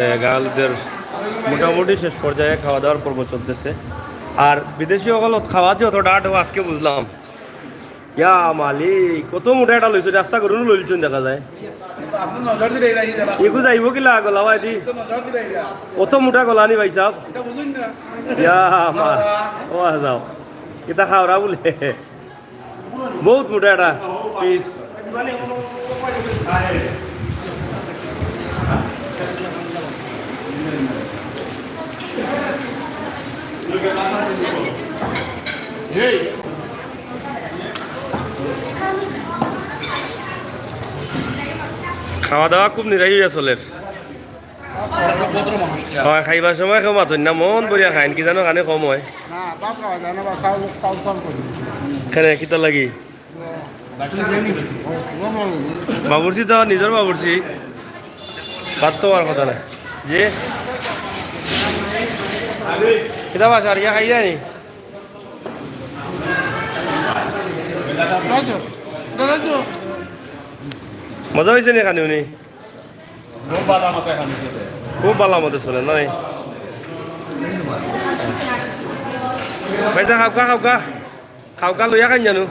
গাঁওয়ালিদের মোটামুটি শেষ পর্যায়ে খাওয়া দাওয়ার পর্ব চলতেছে। আর বিদেশি অকলত খাওয়া যে অতটা আটও আজকে বুঝলাম। ইয়া মালিক কত মোটা এটা লইছো, রাস্তা করুন লইলছুন দেখা যায়। এগু যাইব কিলা গলা ভাই দি কত মোটা গলা নি ভাই সাহেব। ইয়া মা ও যাও কিতা খাওয়া বলে বহুত মোটা এটা পিস। খাওয়া দাওয়া খুব নিরাই চলে। হয় খাইবার সময় কেউ মাতন না, মন বরিয়া খাইন কি জানো কানে কম হয়। কেনে কিতা লাগি বাবুরচি তো নিজের বাবুরচি ভাত তো আর কথা নাই যে কিতা বাস আর ইয়া খাই যায়নি। মজা হয়েছে নি খানি উনি খুব ভালো মতো চলে নয় পয়সা খাওকা খাওকা খাওকা লইয়া খাই জানো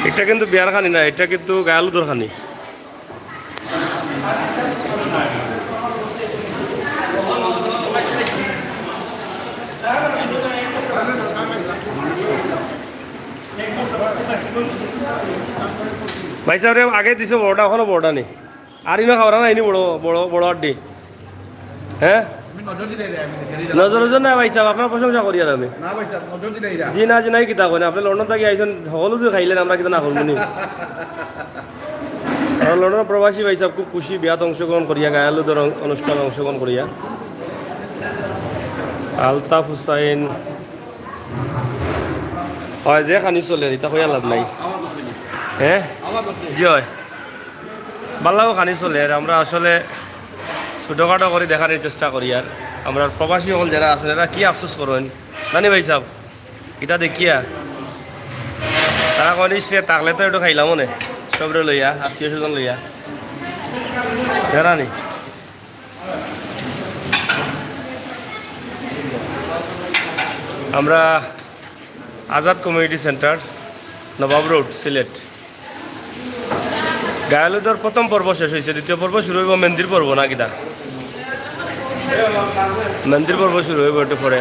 এটা কিন্তু বিয়ার খানি না, এটা কিন্তু গায়ালুদর খানি। ভাই সাহেব আগে দিছো বড়টা, এখনো বড়টা নেই আর ইনো খাওয়া নাইনি বড় বড় বড় আড্ডি। হ্যাঁ নজর নজর না ভাই সাহেব, আপনার প্রশংসা করি আর আমি জি না জি নাই কিতা করেন আপনি লন্ডন থেকে আইসেন সকলো যে খাইলেন আমরা কিতা না করবো নি। লন্ডন প্রবাসী ভাই সাহেব খুব খুশি বিয়াত অংশগ্রহণ করিয়া, গায়ালুদের অনুষ্ঠানে অংশগ্রহণ করিয়া। আলতাফ হুসাইন হয় যে খানি চলে এটা কইয়া লাভ নাই। হ্যাঁ জি হয় বাল্লাও খানি চলে আর আমরা আসলে ছোটোখাটো করে দেখার চেষ্টা করি। আর আমরা প্রবাসী সকল যারা আছেন এরা কি আফসোস করেন জানি ভাই সাহেব, এটা দেখিয়া তারা কয় সে তাকলে তো একটু খাইলাম মনে সবরে লইয়া আত্মীয় স্বজন লইয়া জানি। আমরা আজাদ কমিউনিটি সেন্টার, নবাব রোড, সিলেট। গায়ালুদর প্রথম পর্ব শেষ হয়েছে, দ্বিতীয় পর্ব শুরু হইব মেন্দির পর্ব না কিনা মেন্দির পর্ব শুরু হইব একটু পরে।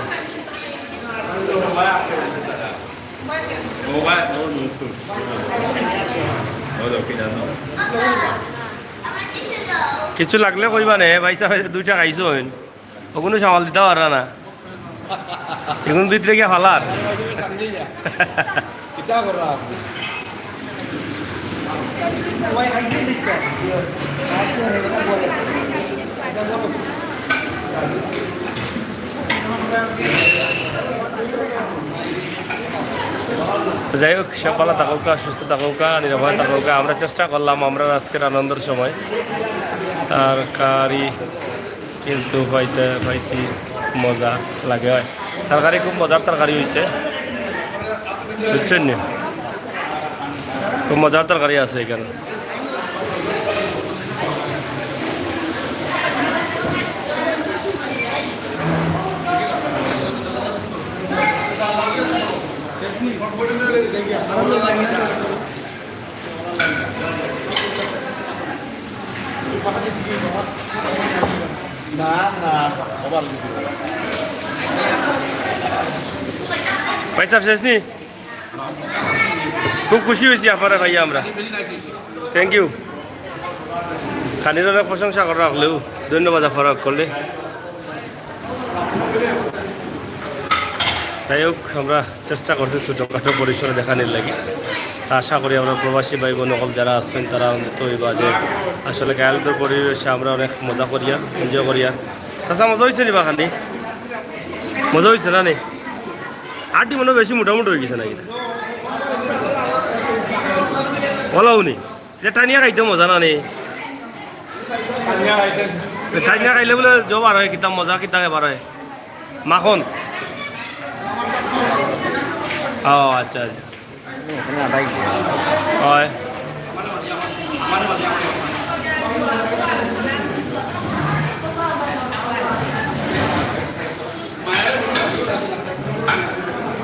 কিছু লাগলে কইবা নে ভাই সাহেব, দুইটা খাইছো ওগুলো সামাল দিতে পারা না এখন ভিতরে গিয়ে ফালার যাই হোক সব ভালো থাকুকা, সুস্থ থাকুকা, নিরাপদ থাকুকা। আমরা চেষ্টা করলাম আমরা আজকের আনন্দের সময় তরকারি কিন্তু পাইতে মজা লাগে হয়। তরকারি খুব মজার তরকারি হয়েছে বুঝছেন নি, খুব মজার তরকারি আছে এখানে। না না আবার পয়সা শেষ নি খুব খুশি হয়েছি আপনারা ভাইয়া আমরা থ্যাংক ইউ খানির অনেক প্রশংসা করে রাখলেও ধন্যবাদ আপনারা করলে যাই হোক আমরা চেষ্টা করছি ছোটোখাটো পরিসরে দেখানোর লাগে আশা করি আমরা প্রবাসী ভাই বোন যারা আছেন তারা অন্তত এই বাজে আসলে গায়ালদের পরিবেশে আমরা অনেক মজা করিয়া এনজয় করিয়া চাচা মজা হয়েছে নি বা খানি মজা হয়েছে না নি আরটি মনে বেশি মোটামুটি হয়ে গেছে নাকি বলাও নি যে টাইনিয়া খাইতে মজা না নি টাইনিয়া খাইলে বলে জব আর হয় কিতাব মজা কিতাব এবার হয় মাখন ও আচ্ছা আচ্ছা হয়